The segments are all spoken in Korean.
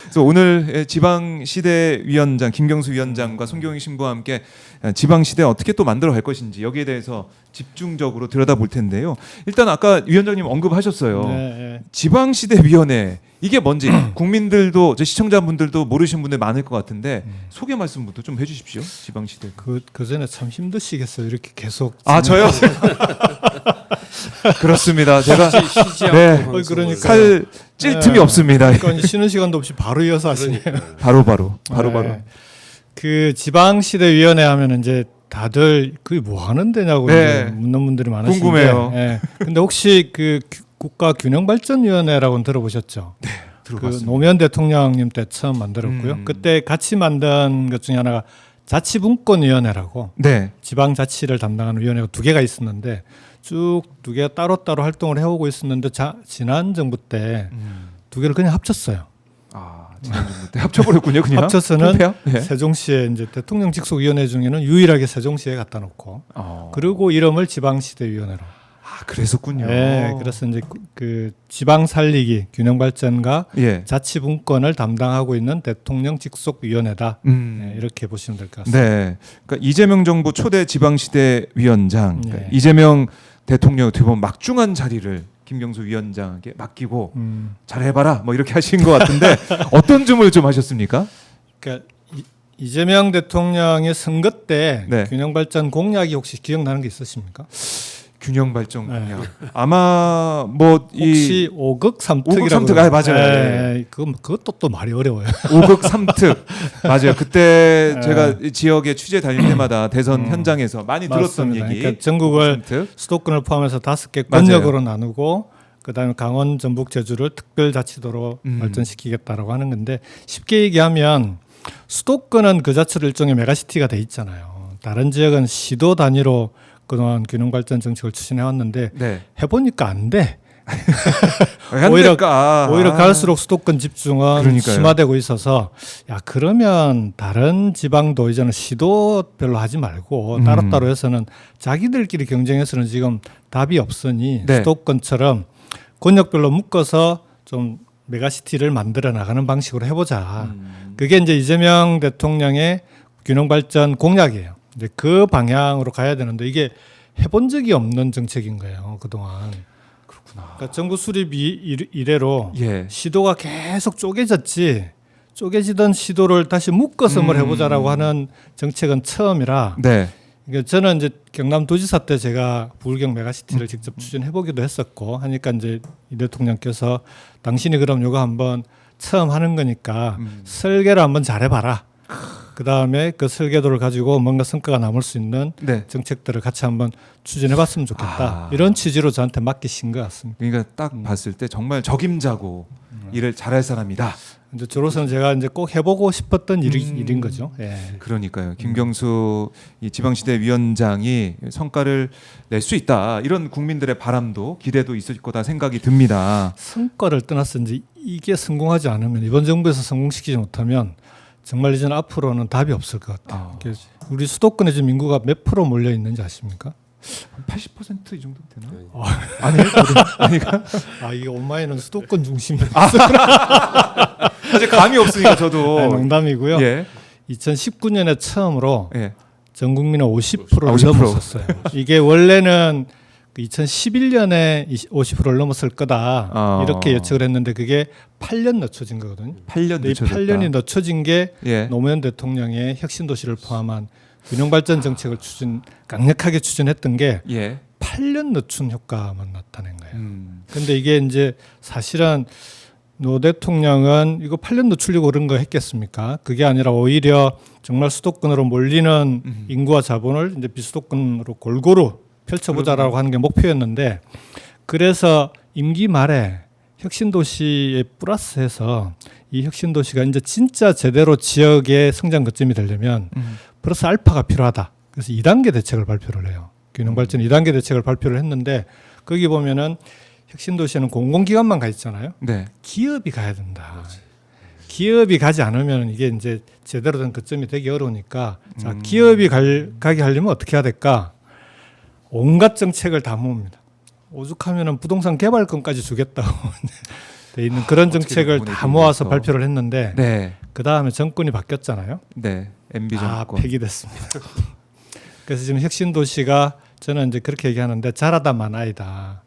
그래서 오늘 지방시대위원장 김경수 위원장과 송경희 신부와 함께 지방시대 어떻게 또 만들어 갈 것인지 여기에 대해서 집중적으로 들여다볼 텐데요. 일단 아까 위원장님 언급하셨어요. 네. 지방시대위원회 이게 뭔지 국민들도 시청자분들도 모르시는 분들 많을 것 같은데 소개 말씀부터 좀 해주십시오. 지방시대. 그 전에 참 힘드시겠어요. 이렇게 계속. 아 저요? 그렇습니다. 제가 네. 그러니까 살 찔 틈이 없습니다. 그러니까 쉬는 시간도 없이 바로 이어서 하시네요. 바로. 그 지방시대위원회 하면 이제 다들 그게 뭐 하는 데냐고 네. 이제 묻는 분들이 많으신데. 궁금해요. 네. 근데 혹시 그 국가균형발전위원회라고는 들어보셨죠? 네, 그 들어봤습니다. 노무현 대통령님 때 처음 만들었고요. 그때 같이 만든 것 중에 하나가 자치분권위원회라고 네. 지방자치를 담당하는 위원회가 두 개가 있었는데 쭉 두 개가 따로따로 활동을 해오고 있었는데 지난 정부 때 두 개를 그냥 합쳤어요. 지난 정부 때 합쳐버렸군요. 그냥 합쳐서는 통폐합? 네. 세종시에 이제 대통령 직속위원회 중에는 유일하게 세종시에 갖다 놓고 그리고 이름을 지방시대위원회로. 그랬었군요. 네, 그래서 이제 그 지방 살리기 균형 발전과 예. 자치분권을 담당하고 있는 대통령 직속위원회다. 네, 이렇게 보시면 될 것 같습니다. 네. 그러니까 이재명 정부 초대 지방시대위원장 네. 그러니까 이재명 대통령 어떻게 보면 막중한 자리를 김경수 위원장에게 맡기고 잘해봐라 뭐 이렇게 하신 것 같은데 어떤 점을 좀 하셨습니까? 그러니까 이재명 대통령의 선거 때 네. 균형 발전 공약이 혹시 기억나는 게 있으십니까? 균형 발전 공약. 아마 뭐 혹시 5극 3특이라고. 5극 3특 맞아요. 네, 그것도 또 말이 어려워요. 5극 3특 맞아요. 그때 네. 제가 지역에 취재 다닐 때마다 대선 현장에서 많이 들었던 맞습니다. 얘기. 그러니까 전국을 5극 3특. 수도권을 포함해서 5개 맞아요. 권역으로 나누고 그다음에 강원, 전북, 제주를 특별자치도로 발전시키겠다라고 하는 건데 쉽게 얘기하면 수도권은 그 자체로 일종의 메가시티가 돼 있잖아요. 다른 지역은 시도 단위로 그동안 균형발전 정책을 추진해 왔는데 네. 해보니까 안 돼. 오히려 오히려 갈수록 수도권 집중은 그러니까요. 심화되고 있어서 야 그러면 다른 지방도 이제는 시도별로 하지 말고 따로따로 해서는 자기들끼리 경쟁해서는 지금 답이 없으니 네. 수도권처럼 권역별로 묶어서 좀 메가시티를 만들어 나가는 방식으로 해보자. 그게 이제 이재명 대통령의 균형발전 공약이에요. 이제 그 방향으로 가야 되는데 이게 해본 적이 없는 정책인 거예요. 그동안. 그러니까 정부 수립 이래로 예. 시도가 계속 쪼개지던 시도를 다시 묶어서 뭘 해보자라고 하는 정책은 처음이라. 네. 그러니까 저는 이제 경남도지사 때 제가 부울경 메가시티를 직접 추진해보기도 했었고 하니까 이제 이 대통령께서 당신이 그럼 이거 한번 처음 하는 거니까 설계를 한번 잘해봐라. 그 다음에 그 설계도를 가지고 뭔가 성과가 남을 수 있는 네. 정책들을 같이 한번 추진해봤으면 좋겠다. 이런 취지로 저한테 맡기신 것 같습니다. 그러니까 딱 봤을 때 정말 적임자고 일을 잘할 사람이다. 이제 저로서는 제가 이제 꼭 해보고 싶었던 일인 거죠. 예. 그러니까요. 김경수 이 지방시대 위원장이 성과를 낼 수 있다. 이런 국민들의 바람도 기대도 있을 거다 생각이 듭니다. 성과를 떠나서 이제 이게 성공하지 않으면 이번 정부에서 성공시키지 못하면 정말 이제는 앞으로는 답이 없을 것 같아요. 우리 수도권에 지금 인구가 몇 프로 몰려 있는지 아십니까? 80%이 정도 되나? 아니에요? 아니가? 이게 온마이는 수도권 중심. 사실 감이 없으니까 저도. 농담이고요. 예. 2019년에 처음으로 예. 전 국민의 50%를 50%. 넘었었어요. 이게 원래는 2011년에 50%를 넘었을 거다 이렇게 예측을 했는데 그게 8년 늦춰진 거거든요. 8년 이 늦춰졌다. 8년이 늦춰진 게 예. 노무현 대통령의 혁신도시를 포함한 균형발전 정책을 강력하게 추진했던 게 예. 8년 늦춘 효과만 나타낸 거예요. 근데 이게 이제 사실은 노 대통령은 이거 8년 늦추려고 그런 거 했겠습니까? 그게 아니라 오히려 정말 수도권으로 몰리는 인구와 자본을 이제 비수도권으로 골고루 펼쳐보자라고 하는 게 목표였는데 그래서 임기 말에 혁신도시에 플러스해서 이 혁신도시가 이제 진짜 제대로 지역의 성장 거점이 되려면 플러스 알파가 필요하다. 그래서 2단계 대책을 발표를 해요. 균형발전 2단계 대책을 발표를 했는데 거기 보면은 혁신도시에는 공공기관만 가 있잖아요. 네. 기업이 가야 된다. 기업이 가지 않으면 이게 이제 제대로 된 거점이 되기 어려우니까 자, 기업이 가게 하려면 어떻게 해야 될까? 온갖 정책을 다 모읍니다. 오죽하면은 부동산 개발권까지 주겠다고 돼 있는 그런 어떻게든 정책을 보내기 다 모아서 위해서. 발표를 했는데 네. 그 다음에 정권이 바뀌었잖아요. 네. MB 다 정권. 폐기됐습니다. 그래서 지금 혁신 도시가 저는 이제 그렇게 얘기하는데 잘하다 마나이다.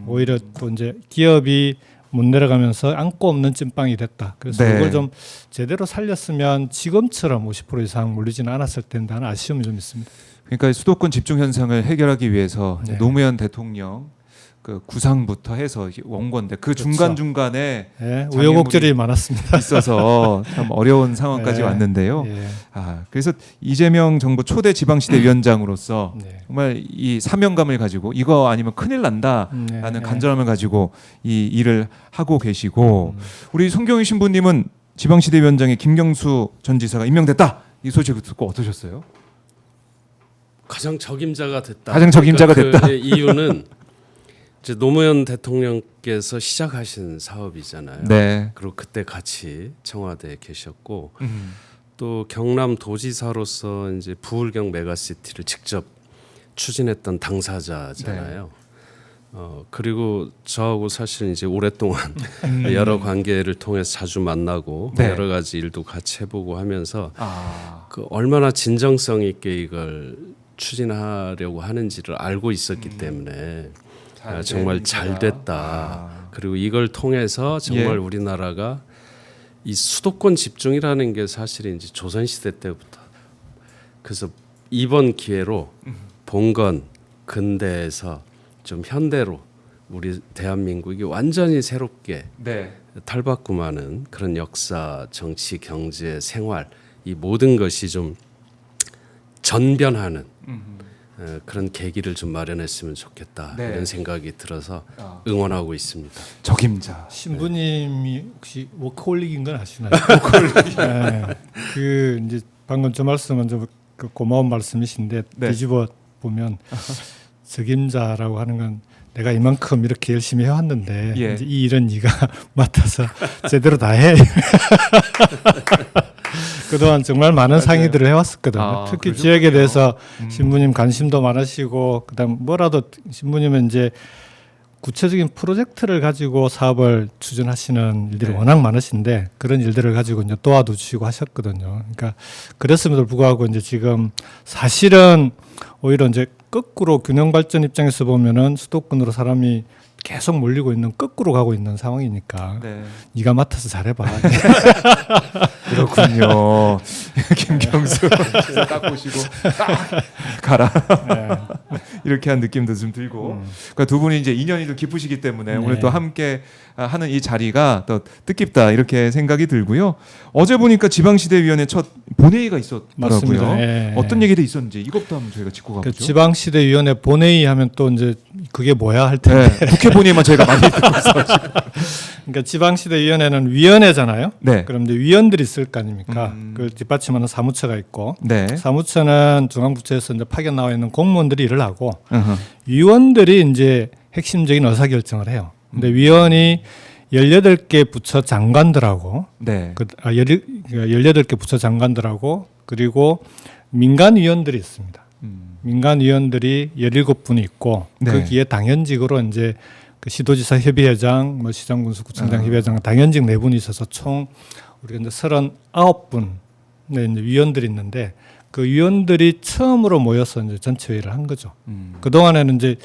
오히려 또 이제 기업이 못 내려가면서 안고 없는 찐빵이 됐다. 그래서 네. 이걸 좀 제대로 살렸으면 지금처럼 50% 이상 몰리지는 않았을 텐데 하는 아쉬움이 좀 있습니다. 그러니까 수도권 집중 현상을 해결하기 위해서 네. 노무현 대통령 그 구상부터 해서 원건데 그 그렇죠. 중간 중간에 네, 장애물이 우여곡절이 많았습니다. 있어서 참 어려운 상황까지 네. 왔는데요. 예. 그래서 이재명 정부 초대 지방시대 위원장으로서 네. 정말 이 사명감을 가지고 이거 아니면 큰일 난다라는 네. 간절함을 가지고 이 일을 하고 계시고 우리 송경희 신부님은 지방시대 위원장에 김경수 전 지사가 임명됐다 이 소식을 듣고 어떠셨어요? 가장 적임자가 됐다. 가장 적임자가 됐다. 그 이유는 이제 노무현 대통령께서 시작하신 사업이잖아요. 네. 그리고 그때 같이 청와대에 계셨고 또 경남 도지사로서 이제 부울경 메가시티를 직접 추진했던 당사자잖아요. 그리고 저하고 사실 이제 오랫동안 여러 관계를 통해서 자주 만나고 네. 여러 가지 일도 같이 해보고 하면서 아, 그 얼마나 진정성 있게 이걸 추진하려고 하는지를 알고 있었기 때문에 정말 잘 됐다. 그리고 이걸 통해서 정말 예. 우리나라가 이 수도권 집중이라는 게 사실 이제 조선 시대 때부터 그래서 이번 기회로 봉건 근대에서 좀 현대로 우리 대한민국이 완전히 새롭게 네. 탈바꿈하는 그런 역사, 정치, 경제, 생활 이 모든 것이 좀 전변하는 그런 계기를 좀 마련했으면 좋겠다 네. 이런 생각이 들어서 응원하고 있습니다. 적임자. 신부님이 혹시 워크홀릭인 건 아시나요? 워크홀릭. 네. 그 이제 방금 저 말씀은 좀 그 고마운 말씀이신데 네. 뒤집어 보면 적임자라고 하는 건 내가 이만큼 이렇게 열심히 해왔는데 예. 이제 이 일은 네가 맡아서 제대로 다 해. 그동안 정말 많은 상의들을 해왔었거든요. 특히 그러셨군요. 지역에 대해서 신부님 관심도 많으시고 그다음 뭐라도 신부님은 이제 구체적인 프로젝트를 가지고 사업을 추진하시는 일들이 네. 워낙 많으신데 그런 일들을 가지고 이제 도와도 주시고 하셨거든요. 그러니까 그랬음에도 불구하고 이제 지금 사실은 오히려 이제 거꾸로 균형 발전 입장에서 보면은 수도권으로 사람이 계속 몰리고 있는 거꾸로 가고 있는 상황이니까 네. 네가 맡아서 잘해봐. 그렇군요. 김경수 기사 딱 보시고 딱 가라. 이렇게 한 느낌도 좀 들고. 그러니까 두 분이 이제 인연이 더 깊으시기 때문에 네. 오늘 또 함께 하는 이 자리가 더 뜻깊다 이렇게 생각이 들고요. 어제 보니까 지방시대위원회 첫 본회의가 있었더라고요. 맞습니다. 예. 어떤 얘기도 있었는지 이것도 한번 저희가 짚고 그 가보죠. 지방시대위원회 본회의 하면 또 이제 그게 뭐야 할 텐데. 네, 국회 본회의만 저희가 많이 듣고 있어가지고. 그러니까 지방시대위원회는 위원회잖아요. 네. 그럼 이제 위원들이 있을 거 아닙니까? 그걸 뒷받침하는 사무처가 있고 네. 사무처는 중앙부처에서 이제 파견 나와 있는 공무원들이 일을 하고 어허. 위원들이 이제 핵심적인 의사결정을 해요. 근데 위원이 18개 부처 장관들하고 네. 18개 부처 장관들하고 그리고 민간 위원들이 있습니다. 민간 위원들이 17분이 있고 네. 거기에 당연직으로 이제 그 시도지사 협의회장, 뭐 시장군수구청장 협의회장 당연직 4분이 있어서 총 우리가 이제 39분 네, 이제 위원들이 있는데 그 위원들이 처음으로 모여서 이제 전체 회의를 한 거죠. 그 동안에는 이제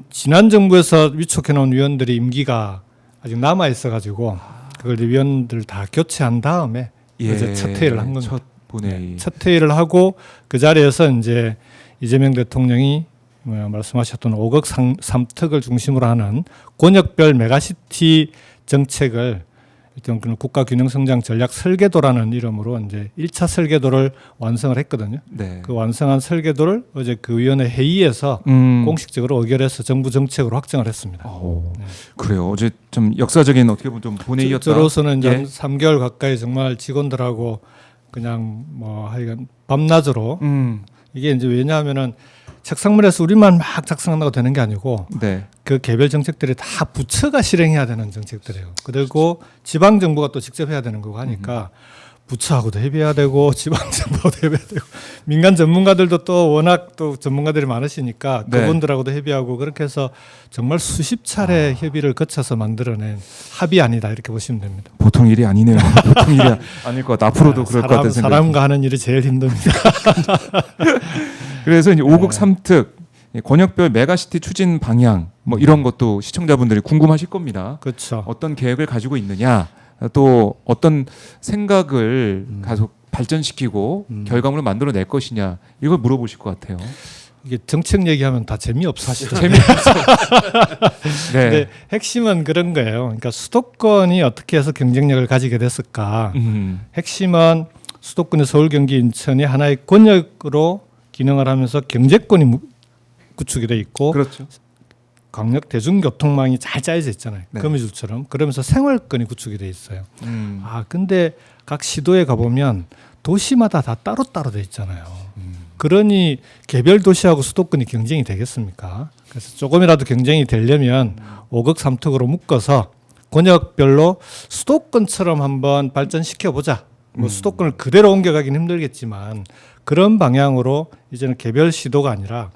지난 정부에서 위촉해 놓은 위원들이 임기가 아직 남아 있어가지고 그걸 이제 위원들 다 교체한 다음에 이제 첫 회의를 한 겁니다. 첫 본회의. 첫 회의를 하고 그 자리에서 이제 이재명 대통령이 말씀하셨던 5억 3특을 중심으로 하는 권역별 메가시티 정책을 일단 국가균형성장 전략 설계도라는 이름으로 이제 1차 설계도를 완성을 했거든요. 네. 그 완성한 설계도를 어제 그 위원회 회의에서 공식적으로 의결해서 정부 정책으로 확정을 했습니다. 그래요. 어제 좀 역사적인 어떻게 보면 좀 본회의였다. 저로서는 이제 예. 한 3개월 가까이 정말 직원들하고 그냥 뭐 하여간 밤낮으로 이게 이제 왜냐하면은 책상물에서 우리만 막 작성한다고 되는 게 아니고 네. 그 개별 정책들이 다 부처가 실행해야 되는 정책들이에요. 그리고 지방 정부가 또 직접 해야 되는 거고 하니까 부처하고도 협의해야 되고 지방정부하고도 협의해야 되고 민간 전문가들도 또 워낙 또 전문가들이 많으시니까 네. 그분들하고도 협의하고 그렇게 해서 정말 수십 차례 협의를 거쳐서 만들어낸 합의안이다 이렇게 보시면 됩니다. 보통 일이 아니네요. 보통 일이 아닐 것 같아. 앞으로도 그럴 것 같은 생각이. 사람과 하는 일이 제일 힘듭니다. 그래서 이제 5국 3특 권역별 메가시티 추진 방향 뭐 이런 것도 시청자분들이 궁금하실 겁니다. 그렇죠. 어떤 계획을 가지고 있느냐, 또 어떤 생각을 계속 발전시키고 결과물을 만들어낼 것이냐 이걸 물어보실 것 같아요. 이게 정책 얘기하면 다 재미없어 하시더라고요. 재미없어. 네. 근데 핵심은 그런 거예요. 그러니까 수도권이 어떻게 해서 경쟁력을 가지게 됐을까? 핵심은 수도권의 서울, 경기, 인천이 하나의 권역으로 기능을 하면서 경제권이 구축이 돼 있고 그렇죠. 광역 대중교통망이 잘 짜여져 있잖아요. 네. 거미줄처럼. 그러면서 생활권이 구축이 돼 있어요. 근데 각 시도에 가보면 도시마다 다 따로따로 돼 있잖아요. 그러니 개별 도시하고 수도권이 경쟁이 되겠습니까? 그래서 조금이라도 경쟁이 되려면 5국 3특으로 묶어서 권역별로 수도권처럼 한번 발전시켜 보자. 뭐 수도권을 그대로 옮겨가긴 힘들겠지만 그런 방향으로 이제는 개별 시도가 아니라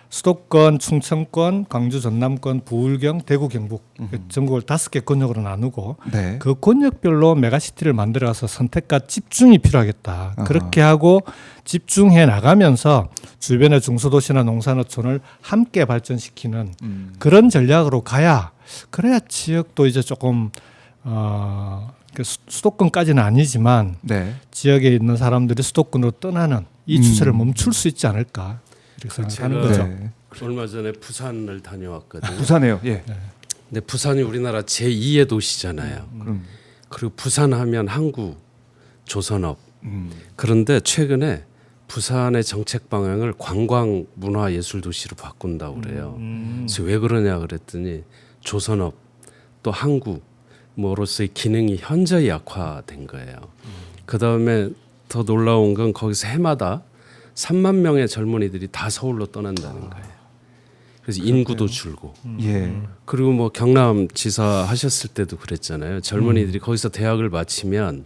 수도권, 충청권, 광주, 전남권, 부울경, 대구, 경북 전국을 5개 권역으로 나누고 네. 그 권역별로 메가시티를 만들어서 선택과 집중이 필요하겠다. 아하. 그렇게 하고 집중해 나가면서 주변의 중소도시나 농산어촌을 함께 발전시키는 그런 전략으로 가야 그래야 지역도 이제 조금 수도권까지는 아니지만 네. 지역에 있는 사람들이 수도권으로 떠나는 이 추세를 멈출 수 있지 않을까 이렇게 생각하는 거죠. 네. 얼마 전에 부산을 다녀왔거든요. 부산에요. 예. 근데 부산이 우리나라 제2의 도시잖아요. 그리고 부산하면 항구, 조선업. 그런데 최근에 부산의 정책 방향을 관광 문화 예술 도시로 바꾼다고 그래요. 그래서 왜 그러냐 그랬더니 조선업 또 항구 뭐로서의 기능이 현저히 약화된 거예요. 그다음에 더 놀라운 건 거기서 해마다 3만 명의 젊은이들이 다 서울로 떠난다는 거예요. 그래서 인구도 줄고. 예. 그리고 뭐 경남 지사 하셨을 때도 그랬잖아요. 젊은이들이 거기서 대학을 마치면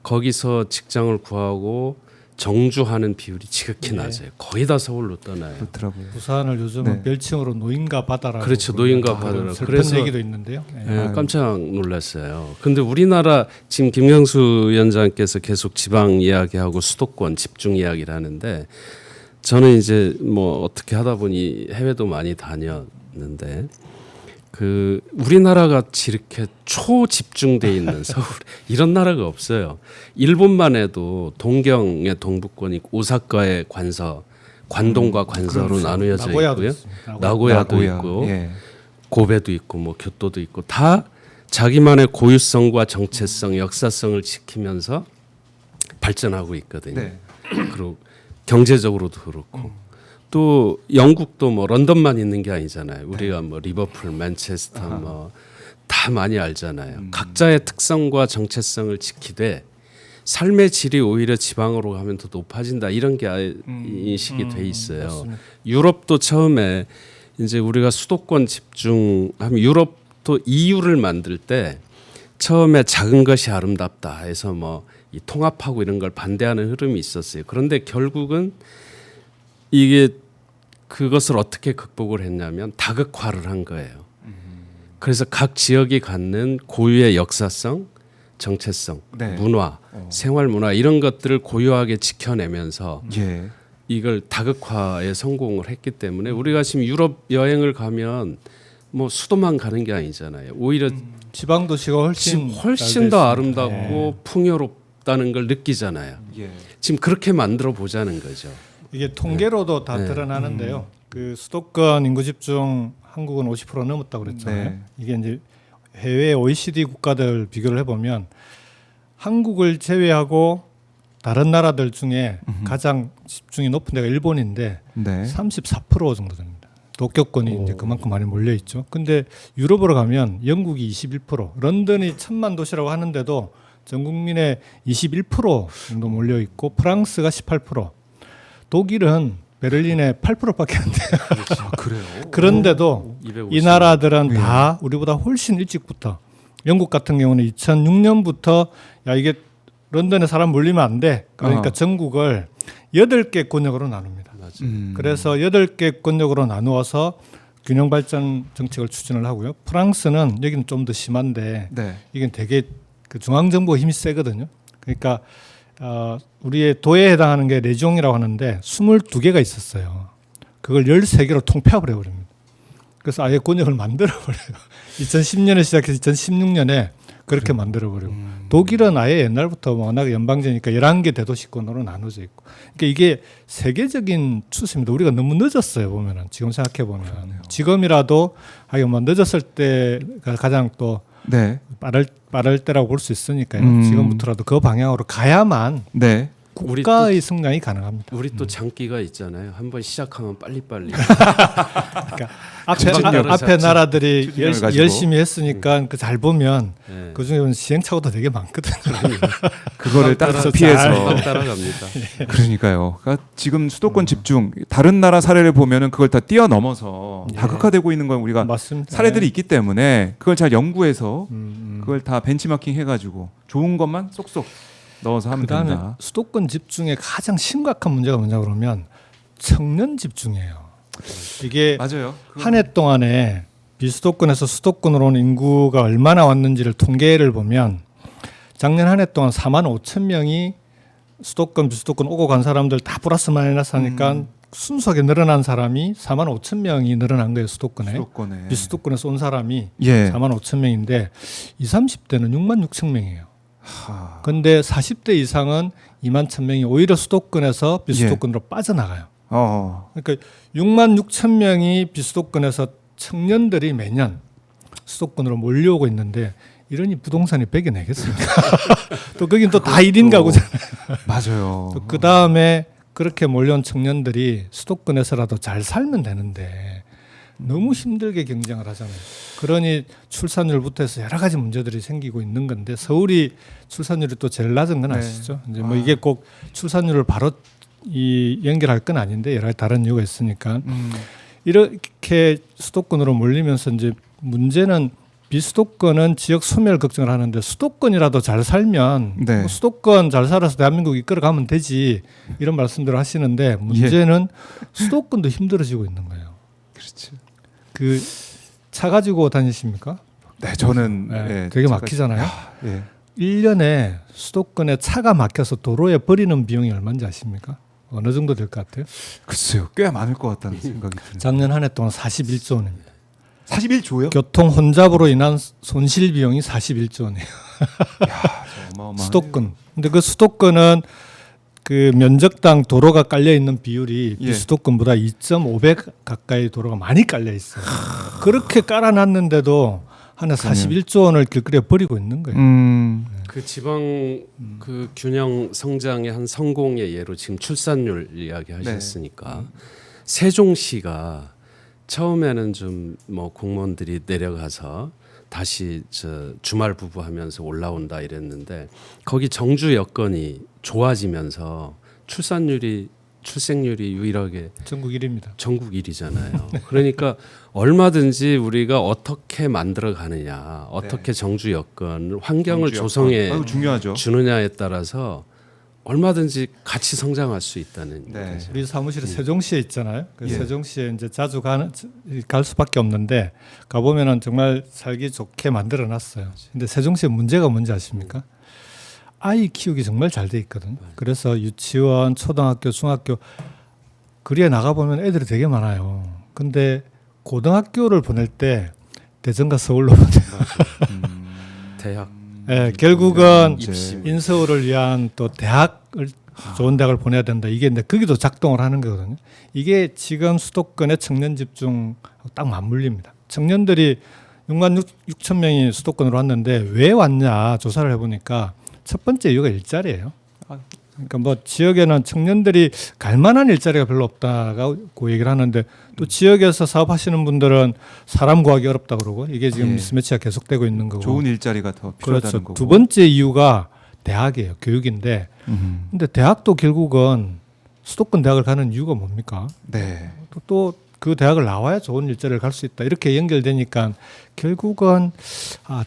거기서 직장을 구하고 정주하는 비율이 지극히 낮아요. 거의 다 서울로 떠나요. 그렇더라고요. 부산을 요즘은 네. 별칭으로 노인과 바다라고 그렇죠. 노인과 바다라고. 슬픈 그래서 얘기도 있는데요. 예, 깜짝 놀랐어요. 근데 우리나라 지금 김경수 위원장께서 계속 지방 이야기하고 수도권 집중 이야기를 하는데 저는 이제 뭐 어떻게 하다 보니 해외도 많이 다녔는데 그 우리나라 같이 이렇게 초집중돼 있는 서울 이런 나라가 없어요. 일본만 해도 동경의 동부권이 오사카의 관서, 관동과 관서로 그렇죠. 나누어져 나고야도 있고요. 있습니다. 나고야도 나고야. 있고 예. 고베도 있고 뭐 교토도 있고 다 자기만의 고유성과 정체성, 역사성을 지키면서 발전하고 있거든요. 네. 그리고 경제적으로도 그렇고 또 영국도 뭐 런던만 있는 게 아니잖아요. 우리가 뭐 리버풀, 맨체스터 뭐 다 많이 알잖아요. 각자의 특성과 정체성을 지키되 삶의 질이 오히려 지방으로 가면 더 높아진다 이런 게 아예 인식이 돼 있어요. 맞습니다. 유럽도 처음에 이제 우리가 수도권 집중하면 유럽도 EU를 만들 때 처음에 작은 것이 아름답다 해서 뭐 이 통합하고 이런 걸 반대하는 흐름이 있었어요. 그런데 결국은 이게 그것을 어떻게 극복을 했냐면 다극화를 한 거예요. 그래서 각 지역이 갖는 고유의 역사성, 정체성, 네. 문화, 생활 문화 이런 것들을 고유하게 지켜내면서 예. 이걸 다극화에 성공을 했기 때문에 우리가 지금 유럽 여행을 가면 뭐 수도만 가는 게 아니잖아요. 오히려 지방 도시가 훨씬 훨씬 더 아름답고 풍요롭다는 걸 느끼잖아요. 예. 지금 그렇게 만들어 보자는 거죠. 이게 통계로도 다 네. 드러나는데요. 그 수도권 인구 집중 한국은 50% 넘었다고 그랬잖아요. 네. 이게 이제 해외 OECD 국가들 비교를 해보면 한국을 제외하고 다른 나라들 중에 가장 집중이 높은 데가 일본인데 네. 34% 정도 됩니다. 도쿄권이 이제 그만큼 많이 몰려 있죠. 근데 유럽으로 가면 영국이 21%, 런던이 1000만 도시라고 하는데도 전 국민의 21% 정도 몰려 있고 프랑스가 18%, 독일은 베를린의 8%밖에 안 돼요. 아, 그래요. 그런데도 250. 이 나라들은 네. 다 우리보다 훨씬 일찍부터 영국 같은 경우는 2006년부터 야 이게 런던에 사람 몰리면 안 돼. 그러니까 어. 전국을 8개 권역으로 나눕니다. 맞아요. 그래서 8개 권역으로 나누어서 균형 발전 정책을 추진을 하고요. 프랑스는 여기는 좀 더 심한데 네. 이건 되게 그 중앙 정부가 힘이 세거든요. 그러니까 우리의 도에 해당하는 게 레지옹이라고 하는데 22개가 있었어요. 그걸 13개로 통폐합을 해버립니다. 그래서 아예 권역을 만들어버려요. 2010년에 시작해서 2016년에 그렇게 만들어버리고 독일은 아예 옛날부터 워낙 연방제니까 11개 대도시권으로 나눠져 있고 그러니까 이게 세계적인 추세입니다. 우리가 너무 늦었어요. 보면은 지금 생각해 보면 지금이라도 하여 뭐 늦었을 때가 가장 또 네. 빠를 때라고 볼 수 있으니까요. 지금부터라도 그 방향으로 가야만 네. 국가의 성장이 가능합니다. 우리 또 장기가 있잖아요. 한번 시작하면 빨리빨리. 그러니까 앞에 나라들이 추진력을 가지고. 열심히 했으니까 그 잘 보면 네. 그 중에 시행착오도 되게 많거든요. 그거를 딱 따라- 피해서. 금방 따라갑니다. 그러니까요. 그러니까 지금 수도권 집중 다른 나라 사례를 보면은 그걸 다 뛰어넘어서 예. 다극화되고 있는 건 우리가 맞습니다. 사례들이 있기 때문에 그걸 잘 연구해서 음. 그걸 다 벤치마킹 해가지고 좋은 것만 쏙쏙 넣어서 하면 그다음에 된다. 수도권 집중의 가장 심각한 문제가 뭐냐 그러면 청년 집중이에요. 이게 맞아요. 한 해 동안에 비수도권에서 수도권으로 온 인구가 얼마나 왔는지를 통계를 보면 작년 한 해 동안 4만 5천 명이 수도권 비수도권 오고 간 사람들 다 플러스 마이너스 하니까 순수하게 늘어난 사람이 4만 5천 명이 늘어난 거예요. 수도권에. 수도권에. 비수도권에서 온 사람이 예. 4만 5천 명인데 20, 30대는 6만 6천 명이에요. 하. 근데 40대 이상은 2만 1천 명이 오히려 수도권에서 비수도권으로 빠져나가요. 그러니까 6만 6천 명이 비수도권에서 청년들이 매년 수도권으로 몰려오고 있는데 이러니 부동산이 100이 내겠습니까? 또 거긴 또 다 1인 가구잖아요. 맞아요. 그 다음에 그렇게 몰려온 청년들이 수도권에서라도 잘 살면 되는데 너무 힘들게 경쟁을 하잖아요. 그러니 출산율부터 해서 여러 가지 문제들이 생기고 있는 건데 서울이 출산율이 또 제일 낮은 건 네. 아시죠? 이제 뭐 이게 꼭 출산율을 바로 연결할 건 아닌데 여러 가지 다른 이유가 있으니까 이렇게 수도권으로 몰리면서 이제 문제는 비수도권은 지역 소멸 걱정을 하는데 수도권이라도 잘 살면 네. 뭐 수도권 잘 살아서 대한민국 이끌어가면 되지 이런 말씀들을 하시는데 문제는 수도권도 힘들어지고 있는 거예요. 그렇지. 그 차 가지고 다니십니까? 네, 저는 네, 예, 그게 제가- 막히잖아요. 예. 1년에 수도권에 차가 막혀서 도로에 버리는 비용이 얼마인지 아십니까? 어느 정도 될 것 같아요? 글쎄요, 꽤 많을 것 같다는 생각이 드네요. 작년 한 해 동안 41조 원입니다. 41조요? 교통 혼잡으로 인한 손실 비용이 41조 원이에요. 어마어마하네요. 수도권. 근데 그 수도권은 그 면적당 도로가 깔려 있는 비율이 예. 비수도권보다 2.5배 가까이 도로가 많이 깔려 있어요. 그렇게 깔아놨는데도 한 해 41조 원을 길거리에 버리고 있는 거예요. 그 지방 그 균형 성장의 한 성공의 예로 지금 출산율 이야기하셨으니까 세종시가 처음에는 좀 뭐 공무원들이 내려가서 다시 저 주말 부부하면서 올라온다 이랬는데 거기 정주 여건이 좋아지면서 출생률이 유일하게 전국 1위입니다. 전국 1위잖아요. 그러니까 얼마든지 우리가 어떻게 만들어 가느냐, 어떻게 정주 여건, 환경을 정주 여건. 조성해 아유, 중요하죠. 주느냐에 따라서 얼마든지 같이 성장할 수 있다는 네. 거죠. 우리 사무실이 세종시에 있잖아요. 그 예. 세종시에 이제 자주 갈 수밖에 없는데 가보면은 정말 살기 좋게 만들어 놨어요. 근데 세종시의 문제가 뭔지 아십니까? 아이 키우기 정말 잘 돼 있거든요. 그래서 유치원, 초등학교, 중학교 거리에 나가 보면 애들이 되게 많아요. 근데 고등학교를 보낼 때 대전과 서울로 보내요. 대학 예, 결국은 입시 인서울을 위한 또 대학을 좋은 대학을 보내야 된다. 이게 근데 거기도 작동을 하는 거거든요. 이게 지금 수도권의 청년 집중 딱 맞물립니다. 청년들이 6만 6천 명이 수도권으로 왔는데 왜 왔냐 조사를 해보니까 첫 번째 이유가 일자리예요. 그러니까 뭐 지역에는 청년들이 갈 만한 일자리가 별로 없다고 얘기를 하는데 또 지역에서 사업하시는 분들은 사람 구하기 어렵다 그러고 이게 지금 예. 미스매치가 계속되고 있는 거고. 좋은 일자리가 더 필요하다는 그렇죠. 거고. 두 번째 이유가 대학이에요. 교육인데. 근데 대학도 결국은 수도권 대학을 가는 이유가 뭡니까? 네. 또 그 대학을 나와야 좋은 일자리를 갈 수 있다. 이렇게 연결되니까 결국은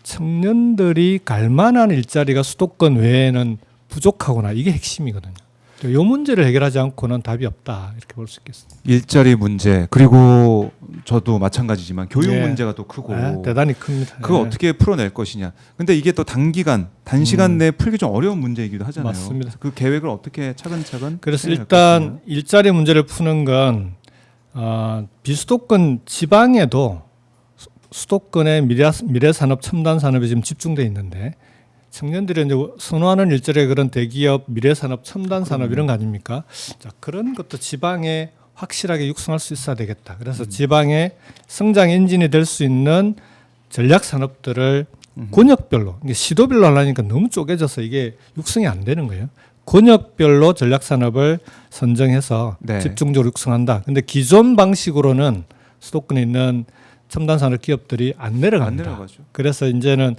청년들이 갈 만한 일자리가 수도권 외에는 부족하구나. 이게 핵심이거든요. 이 문제를 해결하지 않고는 답이 없다. 이렇게 볼 수 있겠습니다. 일자리 문제 그리고 저도 마찬가지지만 교육 네. 문제가 또 크고 대단히 큽니다. 그거 네. 어떻게 풀어낼 것이냐. 근데 이게 또 단시간 내에 풀기 좀 어려운 문제이기도 하잖아요. 맞습니다. 그 계획을 어떻게 차근차근 그래서 해야 할 일단 것이냐. 일자리 문제를 푸는 건 비수도권 지방에도 수도권의 미래산업, 첨단산업이 지금 집중돼 있는데 청년들이 이제 선호하는 일자리가 그런 대기업, 미래산업, 첨단산업 이런 거 아닙니까? 자, 그런 것도 지방에 확실하게 육성할 수 있어야 되겠다. 그래서 지방의 성장 엔진이 될 수 있는 전략 산업들을 권역별로, 이게 시도별로 하려니까 너무 쪼개져서 이게 육성이 안 되는 거예요. 권역별로 전략 산업을 선정해서 네. 집중적으로 육성한다. 근데 기존 방식으로는 수도권에 있는 첨단 산업 기업들이 안 안 내려간다. 내려가죠. 그래서 이제는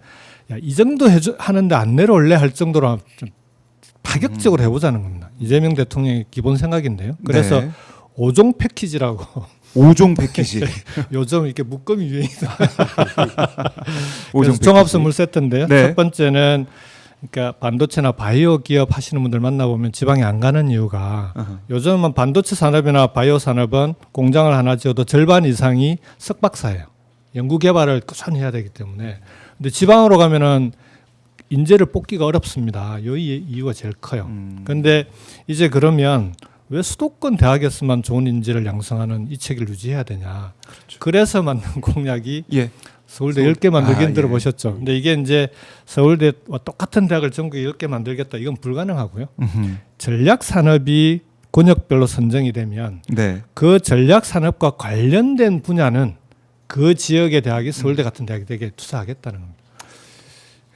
야, 이 정도 하는데 안 내려올래 할 정도로 좀 파격적으로 해보자는 겁니다. 이재명 대통령의 기본 생각인데요. 그래서 네. 5종 패키지라고 5종 패키지. 요즘 이렇게 묶음이 유행이다. 5종 그래서 패키지. 종합 선물 세트인데요. 네. 첫 번째는 그러니까 반도체나 바이오 기업 하시는 분들 만나보면 지방에 안 가는 이유가 요즘은 반도체 산업이나 바이오 산업은 공장을 하나 지어도 절반 이상이 석박사예요. 연구 개발을 꾸준히 해야 되기 때문에. 근데 지방으로 가면은 인재를 뽑기가 어렵습니다. 이 이유가 제일 커요. 그런데 이제 그러면 왜 수도권 대학에서만 좋은 인재를 양성하는 이 체계를 유지해야 되냐. 그래서 만든 공약이 예. 서울대 10개 만들기는 예. 들어보셨죠. 근데 이게 이제 서울대와 똑같은 대학을 전국에 10개 만들겠다. 이건 불가능하고요. 전략 산업이 권역별로 선정이 되면 네. 그 전략 산업과 관련된 분야는 그 지역의 대학이 서울대 같은 대학에게 투자하겠다는 겁니다.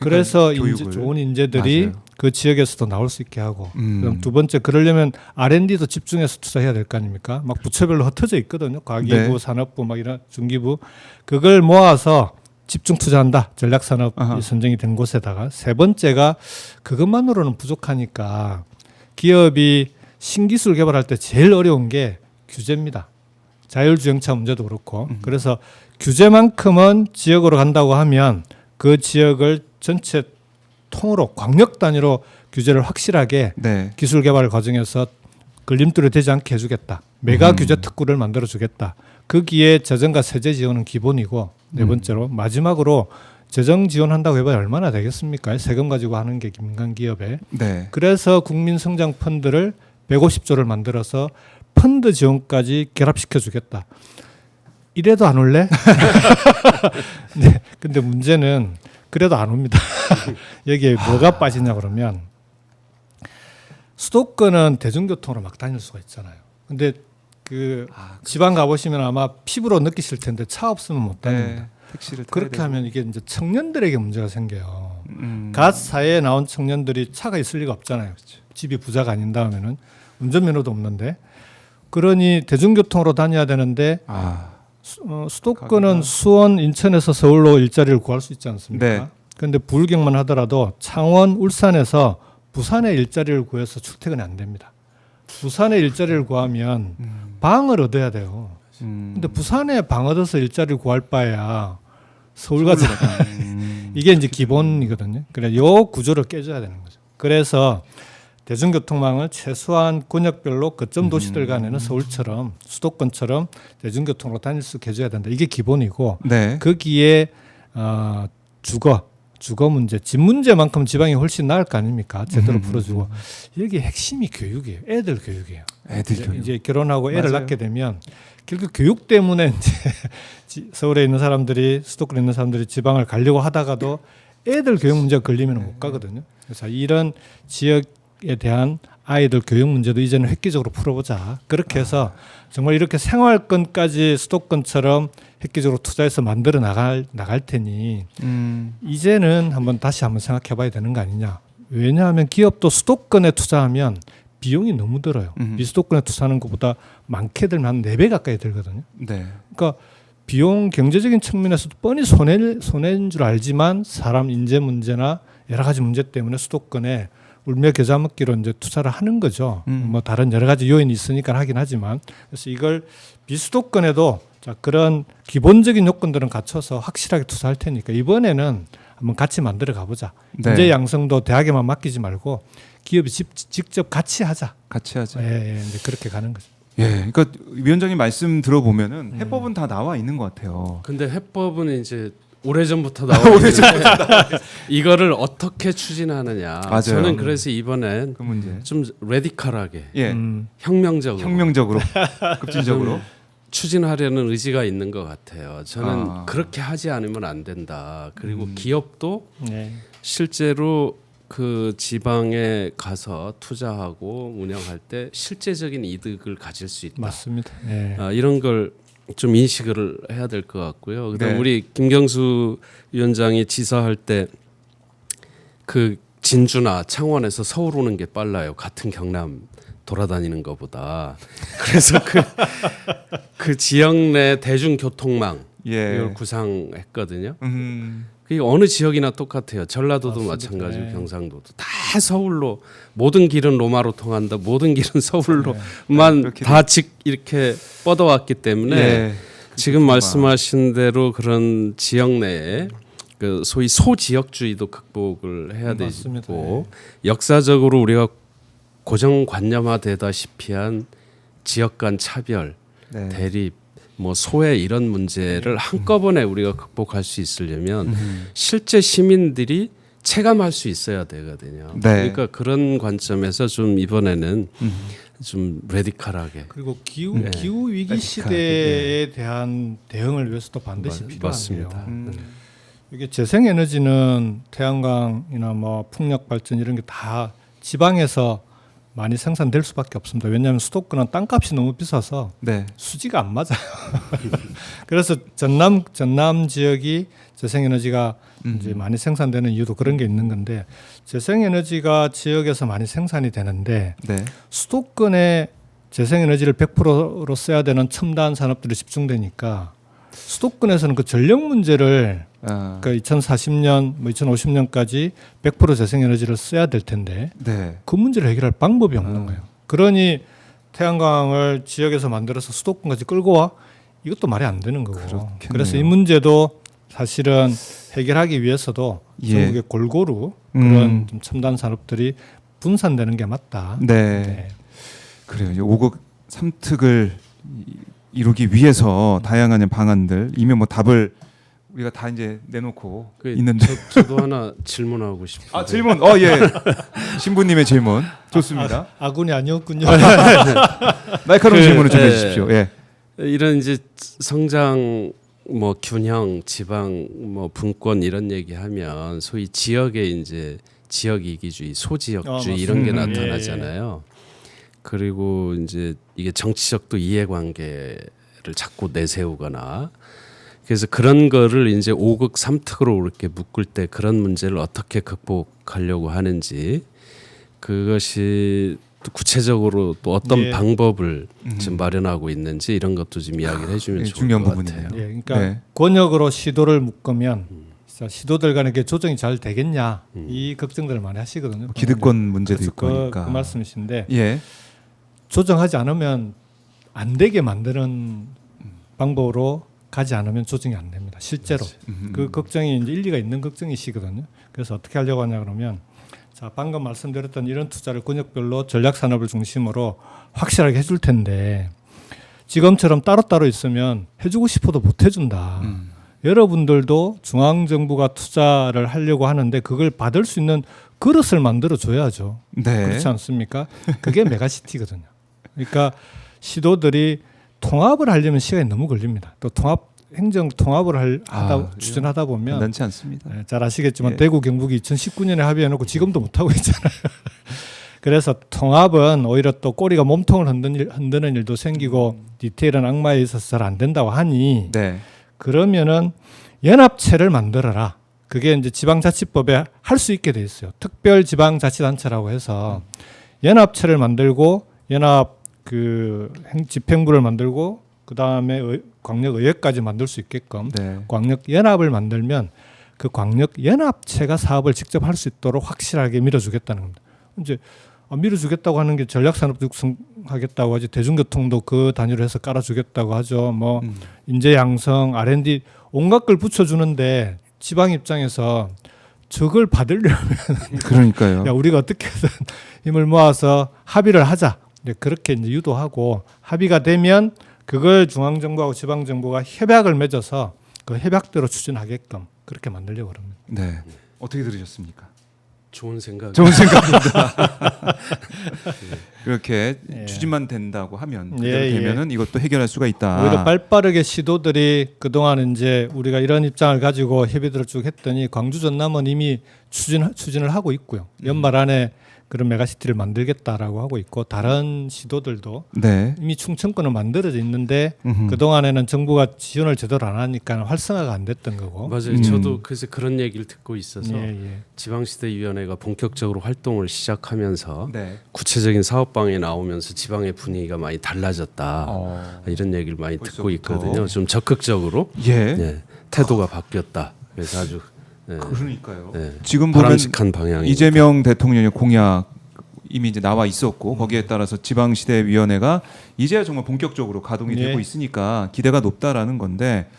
그래서 교육을. 좋은 인재들이 맞아요. 그 지역에서도 나올 수 있게 하고 그럼 두 번째 그러려면 R&D도 집중해서 투자해야 될 거 아닙니까? 막 부처별로 흩어져 있거든요. 과기부, 네. 산업부 막 이런 중기부 그걸 모아서 집중 투자한다. 전략 산업이 아하. 선정이 된 곳에다가 세 번째가 그것만으로는 부족하니까 기업이 신기술 개발할 때 제일 어려운 게 규제입니다. 자율주행차 문제도 그렇고 그래서 규제만큼은 지역으로 간다고 하면 그 지역을 전체 통으로 광역 단위로 규제를 확실하게 네. 기술 개발 과정에서 걸림돌이 되지 않게 해주겠다. 메가 규제 특구를 만들어 주겠다. 거기에 재정과 세제 지원은 기본이고 네 번째로 마지막으로 재정 지원한다고 해봐야 얼마나 되겠습니까? 세금 가지고 하는 게 민간 기업에. 네. 그래서 국민성장 펀드를 150조를 만들어서 펀드 지원까지 결합시켜 주겠다. 이래도 안 올래? 네. 근데 문제는 그래도 안 옵니다. 여기에 뭐가 빠지냐 그러면 수도권은 대중교통으로 막 다닐 수가 있잖아요. 근데 그 지방 가보시면 아마 피부로 느끼실 텐데 차 없으면 못 다닙니다. 네. 택시를 타야 그렇게 되고. 하면 이게 이제 청년들에게 문제가 생겨요. 갓 사회에 나온 청년들이 차가 있을 리가 없잖아요. 집이 부자가 아닌다면은 운전면허도 없는데 그러니 대중교통으로 다녀야 되는데 수도권은 가기가- 수원, 인천에서 서울로 일자리를 구할 수 있지 않습니까? 네. 그런데 불경만 하더라도 창원, 울산에서 부산에 일자리를 구해서 출퇴근이 안 됩니다. 부산에 일자리를 구하면 방을 얻어야 돼요. 근데 부산에 방 얻어서 일자리를 구할 바에야 서울 가자. 이게 이제 기본이거든요. 그래 요 구조를 깨줘야 되는 거죠. 그래서 대중교통망을 최소한 권역별로 거점 도시들 간에는 서울처럼 수도권처럼 대중교통으로 다닐 수 있게 해줘야 된다. 이게 기본이고 네. 거기에 주거 문제, 집 문제만큼 지방이 훨씬 나을 거 아닙니까? 제대로 풀어주고 여기 핵심이 교육이에요. 애들 교육이에요. 애들 교육. 이제 결혼하고 애를 맞아요. 낳게 되면 결국 교육 때문에 이제 서울에 있는 사람들이 수도권에 있는 사람들이 지방을 가려고 하다가도 애들 교육 문제가 걸리면 못 가거든요. 그래서 이런 지역에 대한 아이들 교육 문제도 이제는 획기적으로 풀어보자. 그렇게 해서 정말 이렇게 생활권까지 수도권처럼 획기적으로 투자해서 만들어 나갈 테니 이제는 다시 한번 생각해봐야 되는 거 아니냐. 왜냐하면 기업도 수도권에 투자하면 비용이 너무 들어요. 비수도권에 투자하는 것보다 많게 들면 한 4배 가까이 들거든요. 네. 그러니까 비용 경제적인 측면에서도 뻔히 손해인 줄 알지만 사람 인재 문제나 여러 가지 문제 때문에 수도권에 울며 겨자 먹기로 이제 투자를 하는 거죠. 뭐 다른 여러 가지 요인이 있으니까 하긴 하지만 그래서 이걸 비수도권에도 자 그런 기본적인 요건들은 갖춰서 확실하게 투자할 테니까 이번에는 한번 같이 만들어 가보자. 네. 인재 양성도 대학에만 맡기지 말고 기업이 직접 같이 하자. 같이 하자. 예, 이제 그렇게 가는 거죠. 예, 그러니까 위원장님 말씀 들어보면은 해법은 다 나와 있는 것 같아요. 근데 해법은 이제 오래전부터 나오고 있는데 이거를 어떻게 추진하느냐. 맞아요. 저는 그래서 이번엔 그 문제. 좀 레디컬하게 예, 혁명적으로 급진적으로. 추진하려는 의지가 있는 것 같아요. 저는 아. 그렇게 하지 않으면 안 된다. 그리고 기업도 네. 실제로 그 지방에 가서 투자하고 운영할 때 실제적인 이득을 가질 수 있다. 맞습니다. 예. 이런 걸 좀 인식을 해야 될 것 같고요. 그다음 네. 우리 김경수 위원장이 지사할 때 그 진주나 창원에서 서울 오는 게 빨라요. 같은 경남 돌아다니는 것보다. 그래서 그 지역 내 대중교통망 예. 이걸 구상했거든요. 음. 그게 어느 지역이나 똑같아요. 전라도도 맞습니다. 마찬가지고 네. 경상도도 다 서울로 모든 길은 로마로 통한다. 모든 길은 서울로만 그렇게 다 이렇게 뻗어왔기 때문에 예. 지금 말씀하신 대로 그런 지역 내에 그 소위 소지역주의도 극복을 해야 맞습니다. 되고 역사적으로 우리가 고정관념화되다시피한 지역 간 차별, 네. 대립, 뭐 소외 이런 문제를 한꺼번에 우리가 극복할 수 있으려면 실제 시민들이 체감할 수 있어야 되거든요. 네. 그러니까 그런 관점에서 좀 이번에는 좀 레디컬하게 그리고 기후 위기 시대에 대한 대응을 위해서도 반드시 필요한데요. 맞습니다. 이게 재생에너지는 태양광이나 뭐 풍력 발전 이런 게 다 지방에서 많이 생산될 수밖에 없습니다. 왜냐하면 수도권은 땅값이 너무 비싸서 네. 수지가 안 맞아요. 그래서 전남 지역이 재생에너지가 이제 많이 생산되는 이유도 그런 게 있는 건데 재생에너지가 지역에서 많이 생산이 되는데 네. 수도권에 재생에너지를 100%로 써야 되는 첨단 산업들이 집중되니까 수도권에서는 그 전력 문제를 아. 그러니까 2040년, 뭐 2050년까지 100% 재생에너지를 써야 될 텐데 네. 그 문제를 해결할 방법이 없는 거예요. 그러니 태양광을 지역에서 만들어서 수도권까지 끌고 와 이것도 말이 안 되는 거고. 그렇겠네요. 그래서 이 문제도 사실은 해결하기 위해서도 예. 전국에 골고루 그런 좀 첨단 산업들이 분산되는 게 맞다. 네. 네. 그래요. 이제 5급 3특을 이루기 위해서 다양한 방안들 이미 뭐 답을 우리가 다 이제 내놓고 있는데. 저도 하나 질문하고 싶어요. 아 질문. 예. 신부님의 질문 좋습니다. 아군이 아니었군요. 날카로운 질문을 좀 예. 해주십시오. 예. 이런 이제 성장 뭐 균형, 지방 뭐 분권 이런 얘기하면 소위 지역의 이제 지역 이기주의, 소지역주의 이런 게 맞습니다. 나타나잖아요. 그리고 이제 이게 정치적도 이해관계를 자꾸 내세우거나 그래서 그런 거를 이제 5극 3특으로 이렇게 묶을 때 그런 문제를 어떻게 극복하려고 하는지 그것이 또 구체적으로 또 어떤 예. 방법을 지금 마련하고 있는지 이런 것도 좀 이야기를 해주면 좋을 중요한 것 부분이네요. 같아요. 예, 그러니까 네. 권역으로 시도를 묶으면 진짜 시도들 간에 이게 조정이 잘 되겠냐 이 걱정들을 많이 하시거든요. 기득권 문제도 그래서 있고 하니까. 그 말씀이신데 예. 조정하지 않으면 안 되게 만드는 방법으로 가지 않으면 조정이 안 됩니다. 실제로 그 걱정이 이제 일리가 있는 걱정이시거든요. 그래서 어떻게 하려고 하냐 그러면 자 방금 말씀드렸던 이런 투자를 권역별로 전략 산업을 중심으로 확실하게 해줄 텐데 지금처럼 따로따로 있으면 해주고 싶어도 못 해준다. 여러분들도 중앙 정부가 투자를 하려고 하는데 그걸 받을 수 있는 그릇을 만들어 줘야죠. 네. 그렇지 않습니까? 그게 메가시티거든요. 그러니까 시도들이 통합을 하려면 시간이 너무 걸립니다. 또 행정 통합을 추진하다 보면 간단치 않습니다. 잘 아시겠지만 예. 대구 경북이 2019년에 합의해놓고 지금도 못 하고 있잖아요. 그래서 통합은 오히려 또 꼬리가 몸통을 흔드는 일도 생기고 디테일한 악마에 있어서 잘 안 된다고 하니 네. 그러면은 연합체를 만들어라. 그게 이제 지방자치법에 할 수 있게 돼 있어요. 특별지방자치단체라고 해서 연합체를 만들고 연합 그 집행부를 만들고 그 다음에 광역의회까지 만들 수 있게끔 네. 광역연합을 만들면 그 광역연합체가 사업을 직접 할 수 있도록 확실하게 밀어주겠다는 겁니다. 이제 밀어주겠다고 하는 게 전략산업도 육성하겠다고 하지 대중교통도 그 단위로 해서 깔아주겠다고 하죠. 뭐 인재 양성, R&D 온갖 걸 붙여주는데 지방 입장에서 저걸 받으려면 그러니까요. 야, 우리가 어떻게든 힘을 모아서 합의를 하자. 이제 그렇게 이제 유도하고 합의가 되면 그걸 중앙정부하고 지방정부가 협약을 맺어서 그 협약대로 추진하게끔 그렇게 만들려고 합니다. 네. 어떻게 들으셨습니까? 좋은 생각. 좋은 생각입니다. 그렇게 예. 추진만 된다고 하면 그대로 예, 예. 되면은 이것도 해결할 수가 있다. 오히려 빠르게 시도들이 그동안 이제 우리가 이런 입장을 가지고 협의들을 쭉 했더니 광주 전남은 이미 추진을 하고 있고요. 연말 안에 그런 메가시티를 만들겠다라고 하고 있고 다른 시도들도 네. 이미 충청권은 만들어져 있는데 음흠. 그동안에는 정부가 지원을 제대로 안 하니까 활성화가 안 됐던 거고. 맞아요. 저도 그래서 그런 얘기를 듣고 있어서 예, 예. 지방시대위원회가 본격적으로 활동을 시작하면서 네. 구체적인 사업방이 나오면서 지방의 분위기가 많이 달라졌다. 이런 얘기를 많이 듣고 벌써부터. 있거든요. 좀 적극적으로 예. 네, 태도가 바뀌었다. 그래서 아주 네, 그러니까요. 네, 지금 보면 바람직한 방향이 이재명 대통령의 공약 이미 이제 나와 있었고 거기에 따라서 지방시대위원회가 이제야 정말 본격적으로 가동이 예. 되고 있으니까 기대가 높다라는 건데